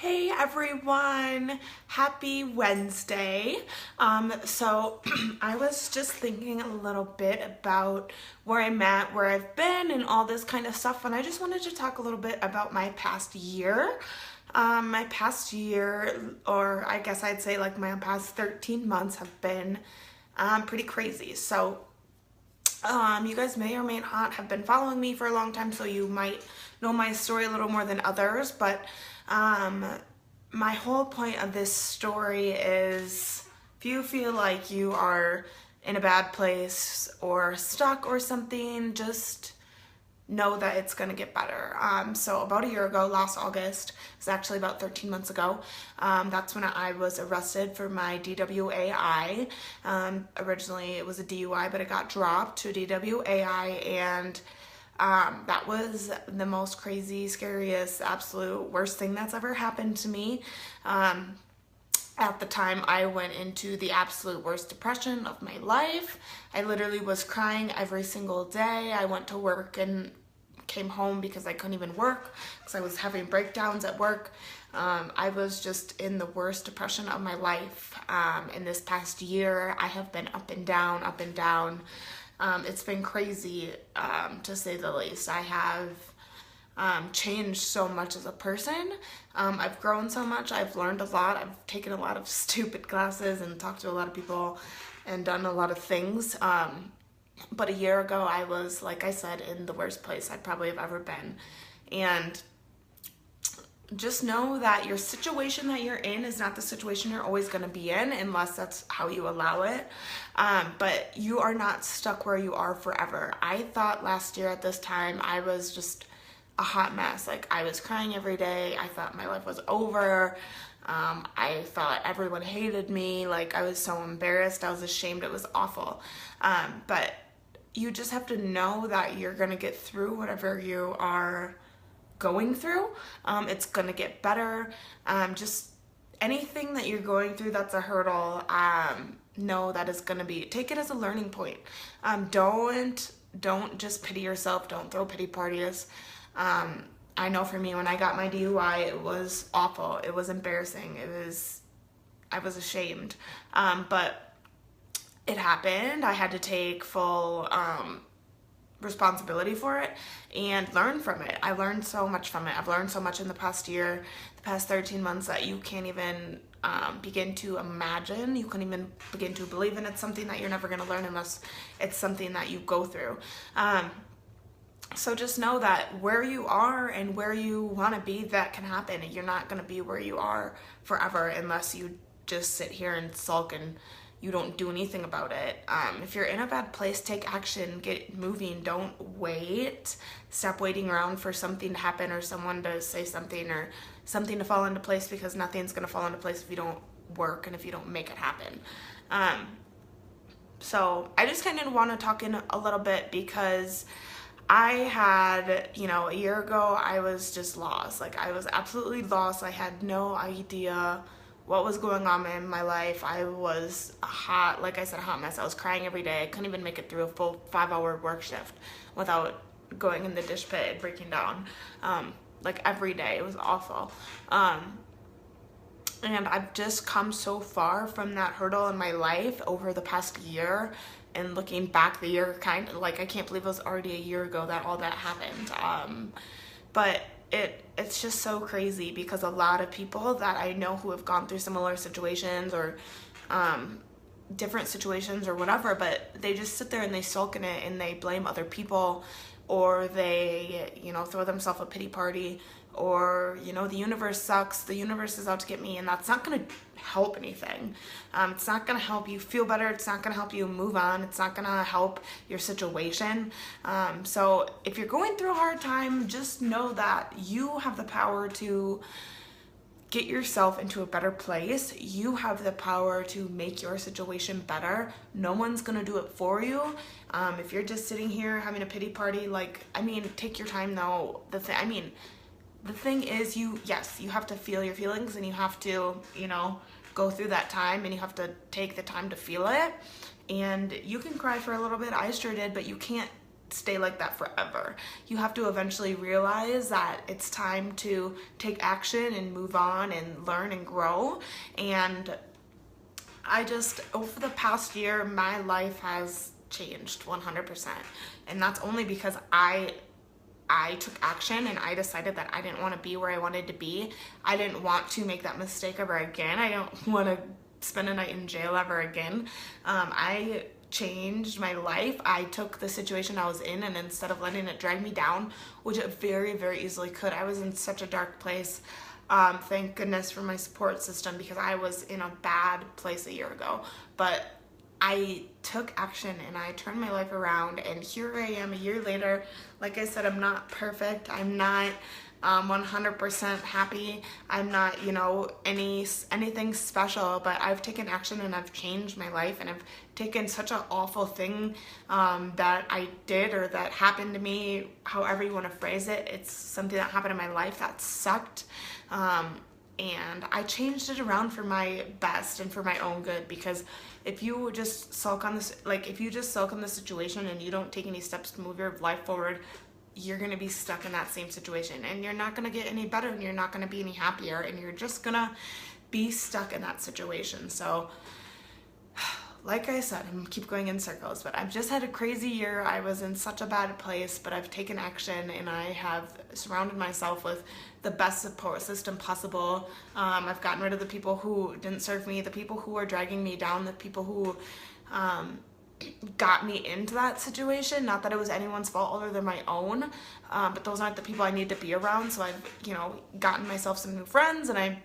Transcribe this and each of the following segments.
Hey everyone, happy Wednesday. So I was just thinking a little bit about where I'm at, where I've been, and all this kind of stuff, and I just wanted to talk a little bit about my past year. My past year, or I guess I'd say like my past 13 months have been pretty crazy. You guys may or may not have been following me for a long time, so you might know my story a little more than others, but um, my whole point of this story is if you feel like you are in a bad place or stuck or something, just know that it's going to get better. So about a year ago, last August, it was actually about 13 months ago, that's when I was arrested for my DWAI. Originally it was a DUI, but it got dropped to DWAI, and that was the most crazy, scariest, absolute worst thing that's ever happened to me. At the time, I went into the absolute worst depression of my life. I literally was crying every single day. I went to work and came home because I couldn't even work because I was having breakdowns at work. I was just in the worst depression of my life. In this past year, I have been up and down, up and down. It's been crazy, to say the least. I have changed so much as a person. I've grown so much. I've learned a lot. I've taken a lot of stupid classes and talked to a lot of people and done a lot of things. But a year ago, I was, like I said, in the worst place I probably have ever been. And just know that your situation that you're in is not the situation you're always going to be in unless that's how you allow it. But you are not stuck where you are forever. I thought last year at this time I was just a hot mess. Like, I was crying every day. I thought my life was over. I thought everyone hated me. Like, I was so embarrassed. I was ashamed. It was awful. But you just have to know that you're going to get through whatever you are going through. It's going to get better. Just anything that you're going through that's a hurdle, know that is going to be, take it as a learning point. Don't just pity yourself. Don't throw pity parties. I know for me, when I got my DUI, it was awful. It was embarrassing. I was ashamed. But it happened. I had to take full responsibility for it and learn from it. I learned so much from it. I've learned so much in the past year, the past 13 months, that you can't even begin to imagine. You can't even begin to believe in. It's something that you're never going to learn unless it's something that you go through. So just know that where you are and where you want to be, that can happen. You're not going to be where you are forever unless you just sit here and sulk and you don't do anything about it. If you're in a bad place, take action, get moving. Don't wait. Stop waiting around for something to happen or someone to say something or something to fall into place, because nothing's going to fall into place if you don't work and if you don't make it happen. So I just kind of want to talk in a little bit because I had, a year ago, I was just lost. Like, I was absolutely lost. I had no idea what was going on in my life. I was a hot mess. I was crying every day. I couldn't even make it through a full 5-hour work shift without going in the dish pit and breaking down. Like, every day. It was awful. And I've just come so far from that hurdle in my life over the past year. And looking back, the year kind of like, I can't believe it was already a year ago that all that happened. But it's just so crazy because a lot of people that I know who have gone through similar situations or different situations or whatever, but they just sit there and they sulk in it and they blame other people, or they, throw themselves a pity party, or, the universe sucks, the universe is out to get me, and that's not going to help anything. It's not going to help you feel better. It's not going to help you move on. It's not going to help your situation. So if you're going through a hard time, just know that you have the power to get yourself into a better place. You have the power to make your situation better. No one's gonna do it for you. If you're just sitting here having a pity party, take your time though. The thing is, you have to feel your feelings, and you have to, go through that time, and you have to take the time to feel it. And you can cry for a little bit. I sure did, but you can't stay like that forever. You have to eventually realize that it's time to take action and move on and learn and grow. And I just, over the past year, my life has changed 100%. And that's only because I took action and I decided that I didn't want to be where I wanted to be. I didn't want to make that mistake ever again. I don't want to spend a night in jail ever again. I changed my life. I took the situation I was in, and instead of letting it drag me down, which it very, very easily could, I was in such a dark place. Thank goodness for my support system, because I was in a bad place a year ago. But I took action and I turned my life around, and here I am a year later. Like I said, I'm not perfect. I'm not 100% happy. I'm not, you know, anything special, but I've taken action and I've changed my life, and I've taken such an awful thing that I did or that happened to me, however you want to phrase it. It's something that happened in my life that sucked. And I changed it around for my best and for my own good, because if you just sulk on this, like if you just sulk on the situation and you don't take any steps to move your life forward, you're going to be stuck in that same situation, and you're not going to get any better, and you're not going to be any happier, and you're just going to be stuck in that situation. So like I said, I'm keep going in circles, but I've just had a crazy year. I was in such a bad place, but I've taken action and I have surrounded myself with the best support system possible. I've gotten rid of the people who didn't serve me, the people who are dragging me down, the people who got me into that situation. Not that it was anyone's fault other than my own, but those aren't the people I need to be around. So I've, you know, gotten myself some new friends, and I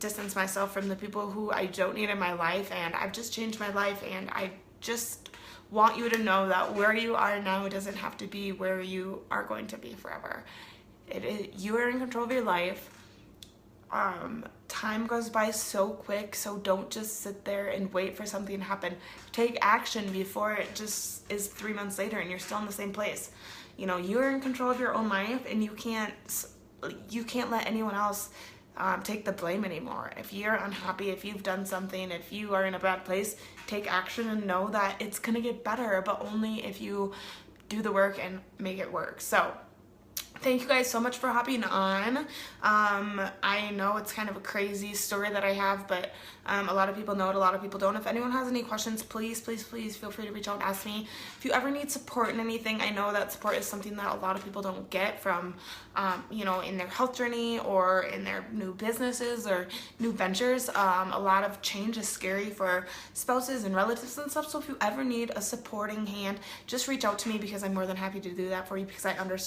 distance myself from the people who I don't need in my life, and I've just changed my life. And I just want you to know that where you are now doesn't have to be where you are going to be forever. You are in control of your life. Time goes by so quick, so don't just sit there and wait for something to happen. Take action before it just is 3 months later and you're still in the same place. You know, you're in control of your own life, and you can't let anyone else take the blame anymore. If you're unhappy, if you've done something, if you are in a bad place, take action and know that it's gonna get better, but only if you do the work and make it work. So thank you guys so much for hopping on. I know it's kind of a crazy story that I have, but a lot of people know it, a lot of people don't. If anyone has any questions, please, please, please feel free to reach out and ask me. If you ever need support in anything, I know that support is something that a lot of people don't get from, you know, in their health journey or in their new businesses or new ventures. A lot of change is scary for spouses and relatives and stuff. So if you ever need a supporting hand, just reach out to me, because I'm more than happy to do that for you, because I understand